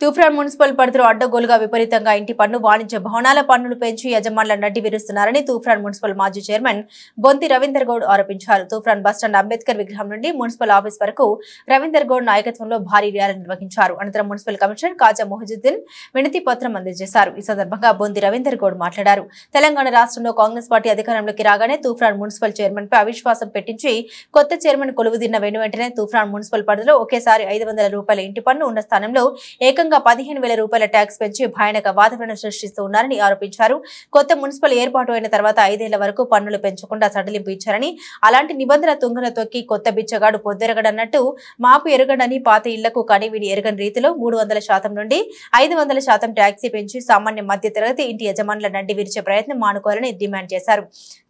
Toopran municipal పరిధిలో అడ్డగోలుగా విపరీతంగా ఇంటి పన్ను వాణిజ్య భవనాల పన్నులు పెంచి యజమానుల నడ్డి విరుస్తున్నారని తూప్రాన్ మున్సిపల్ మాజీ చైర్మన్ బొంతి రవీందర్ గౌడ్ ఆరోపించారు. తూప్రాన్ బస్టాండ్ అంబేద్కర్ విగ్రహం నుండి మున్సిపల్ ఆఫీస్ వరకు రవీందర్ గౌడ్ నాయకత్వంలో భారీ ర్యాలీ నిర్వహించారు. అనంతరం మున్సిపల్ కమిషనర్ కాజా మొహజుద్దీన్ వినతి పత్రం అందజేశారు. ఈ సందర్భంగా బొంతి రవీందర్ గౌడ్ మాట్లాడారు. తెలంగాణ రాష్ట్రంలో కాంగ్రెస్ పార్టీ అధికారంలోకి రాగానే తూప్రాన్ మున్సిపల్ చైర్మన్ పై అవిశ్వాసం పెట్టించి కొత్త చైర్మన్ కొలువుదీరిన వెంటనే తూప్రాన్ మున్సిపల్ పరిధిలో ఒకేసారి 500 రూపాయల ఇంటి పన్ను ఉన్న స్థానంలో ఏకంగా 15,000 రూపాయల ట్యాక్స్ పెంచి భయానక వాతావరణం సృష్టిస్తూ ఉన్నారని ఆరోపించారు. కొత్త మున్సిపల్ ఏర్పాటు అయిన తర్వాత 5 ఏళ్ల వరకు పన్నులు పెంచకుండా సడలింపు ఇచ్చారని, అలాంటి నిబంధన తుంగన తొక్కి కొత్త బిచ్చగాడు పొద్దెరగడన్నట్టు మాపు ఎరగడని పాత ఇళ్లకు కనివిని ఎరగని రీతిలో 300% నుండి 500% ట్యాక్సీ పెంచి సామాన్య మధ్య తరగతి ఇంటి యజమానుల నడ్డి విరిచే ప్రయత్నం మానుకోవాలని డిమాండ్ చేశారు.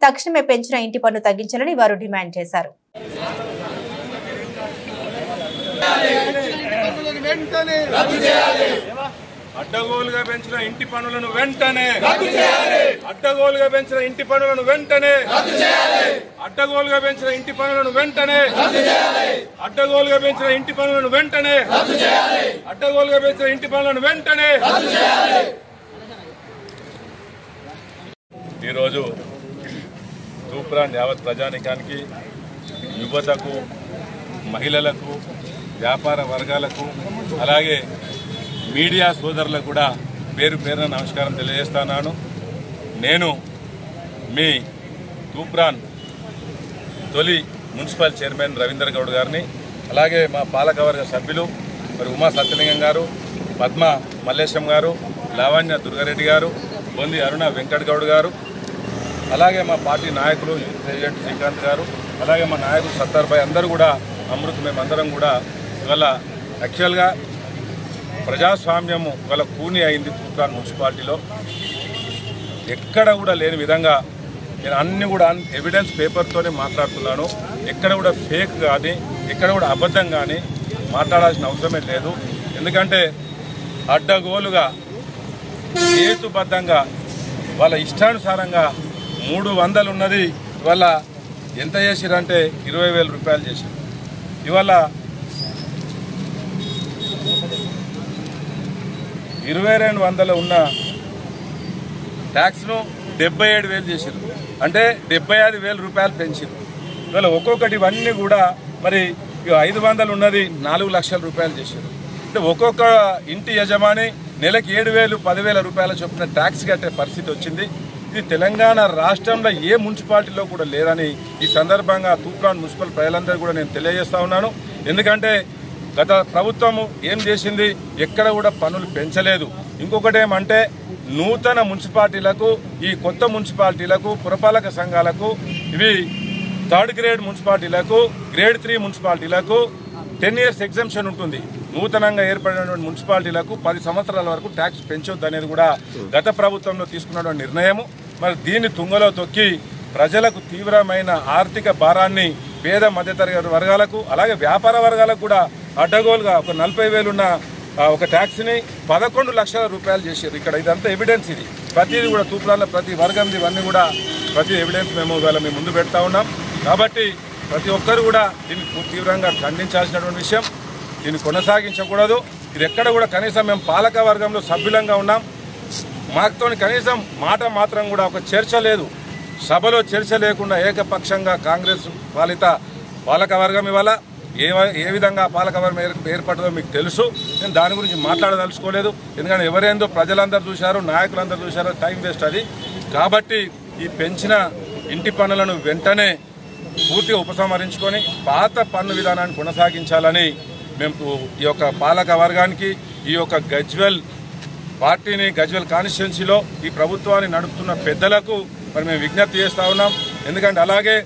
తక్షణమే పెంచిన ఇంటి పన్ను తగ్గించాలని వారు డిమాండ్ చేశారు. అడ్డగోలుగా పెంచిన ఇంటి పన్నులను వెంటనే అడ్డగోలుగా పెంచిన ఇంటి పన్నులను వెంటనే అడ్డగోలుగా పెంచిన ఇంటి పన్నులను వెంటనే అడ్డగోలుగా పెంచిన ఇంటి పన్నులను వెంటనే అడ్డగోలుగా పెంచిన ఇంటి పన్నులను వెంటనే. ఈరోజు తూప్రాన్ యావత్ ప్రజానికానికి, యువతకు, మహిళలకు, వ్యాపార వర్గాలకు, అలాగే మీడియా సోదరులకు కూడా పేరు పేరున నమస్కారం తెలియజేస్తున్నాను. నేను మీ తూప్రాన్ తొలి మున్సిపల్ చైర్మన్ రవీందర్ గౌడ్ గారిని, అలాగే మా పాలకవర్గ సభ్యులు మరి ఉమా సత్యలింగం గారు, పద్మ మల్లేశం గారు, లావణ్య దుర్గారెడ్డి గారు, బొంది అరుణ వెంకట్ గౌడ్ గారు, అలాగే మా పార్టీ నాయకులు ప్రెసిడెంట్ శ్రీకాంత్ గారు, అలాగే మా నాయకులు సత్తార్ భాయ్ అందరూ కూడా అమృత్ మేమందరం కూడా ఇవాళ యాక్చువల్గా ప్రజాస్వామ్యము ఇవాళ కూని అయింది. తూప్రాన్ మున్సిపాలిటీలో ఎక్కడ కూడా లేని విధంగా నేను అన్ని కూడా ఎవిడెన్స్ పేపర్తోనే మాట్లాడుతున్నాను. ఎక్కడ కూడా ఫేక్ కానీ, ఎక్కడ కూడా అబద్ధం కానీ మాట్లాడాల్సిన అవసరమే లేదు. ఎందుకంటే అడ్డగోలుగా హేతుబద్ధంగా వాళ్ళ ఇష్టానుసారంగా 300 ఉన్నది ఇవాళ ఎంత చేసిరంటే 20,000 రూపాయలు చేశారు. ఇవాళ 2,200 ఉన్న ట్యాక్స్ను 77,000 చేశారు. అంటే 75,000 రూపాయలు పెంచారు. ఇవాళ ఒక్కొక్కటి ఇవన్నీ కూడా మరి 500 ఉన్నది 4 లక్షల రూపాయలు చేశారు. అంటే ఒక్కొక్క ఇంటి యజమాని నెలకి 7,000, 10,000 రూపాయల చొప్పున ట్యాక్స్ కట్టే పరిస్థితి వచ్చింది. ఇది తెలంగాణ రాష్ట్రంలో ఏ మున్సిపాలిటీలో కూడా లేదని ఈ సందర్భంగా తూప్రాన్ మున్సిపల్ ప్రజలందరూ కూడా నేను తెలియజేస్తా ఉన్నాను. ఎందుకంటే గత ప్రభుత్వము ఏం చేసింది, ఎక్కడ కూడా పన్నులు పెంచలేదు. ఇంకొకటి ఏమంటే నూతన మున్సిపాలిటీలకు, ఈ కొత్త మున్సిపాలిటీలకు, పురపాలక సంఘాలకు, ఇవి 3rd గ్రేడ్ మున్సిపాలిటీలకు, గ్రేడ్ 3 మున్సిపాలిటీలకు 10 years ఎగ్జంప్షన్ ఉంటుంది. నూతనంగా ఏర్పడినటువంటి మున్సిపాలిటీలకు 10 సంవత్సరాల వరకు ట్యాక్స్ పెంచొద్దు అనేది కూడా గత ప్రభుత్వంలో తీసుకున్నటువంటి నిర్ణయము. మరి దీన్ని తుంగలో తొక్కి ప్రజలకు తీవ్రమైన ఆర్థిక భారాన్ని పేద మధ్యతరగతి వర్గాలకు, అలాగే వ్యాపార వర్గాలకు కూడా అడ్డగోలుగా ఒక 40,000 ఉన్న ఒక ట్యాక్స్ని 11 లక్షల రూపాయలు చేశారు. ఇక్కడ ఇదంతా ఎవిడెన్స్. ఇది ప్రతిదీ కూడా తూప్రాన్లో ప్రతి వర్గం ఇవన్నీ కూడా ప్రతి ఎవిడెన్స్ మేము ఇవాళ మేము ముందు పెడతా ఉన్నాం. కాబట్టి ప్రతి ఒక్కరు కూడా దీన్ని తీవ్రంగా ఖండించాల్సినటువంటి విషయం. దీన్ని కొనసాగించకూడదు. ఇది ఎక్కడ కూడా కనీసం మేము పాలక వర్గంలో సభ్యులంగా ఉన్నాం. మాతో కనీసం మాట మాత్రం కూడా ఒక చర్చ లేదు. సభలో చర్చ లేకుండా ఏకపక్షంగా కాంగ్రెస్ పాలిత పాలకవర్గం ఇవాళ ఏ విధంగా పాలకవర్గం ఏర్పడదో మీకు తెలుసు. నేను దాని గురించి మాట్లాడదలుచుకోలేదు. ఎందుకంటే ఎవరేందో ప్రజలందరూ చూశారు, నాయకులందరూ చూశారో, టైం వేస్ట్ అది. కాబట్టి ఈ పెంచిన ఇంటి పన్నులను వెంటనే పూర్తిగా ఉపసంహరించుకొని పాత పన్ను విధానాన్ని కొనసాగించాలని మేము ఈ యొక్క పాలక వర్గానికి, ఈ యొక్క గజ్వెల్ పార్టీని, గజ్వెల్ కాన్స్టిట్యున్సీలో ఈ ప్రభుత్వాన్ని నడుపుతున్న పెద్దలకు మరి మేము విజ్ఞప్తి చేస్తా ఉన్నాం. ఎందుకంటే అలాగే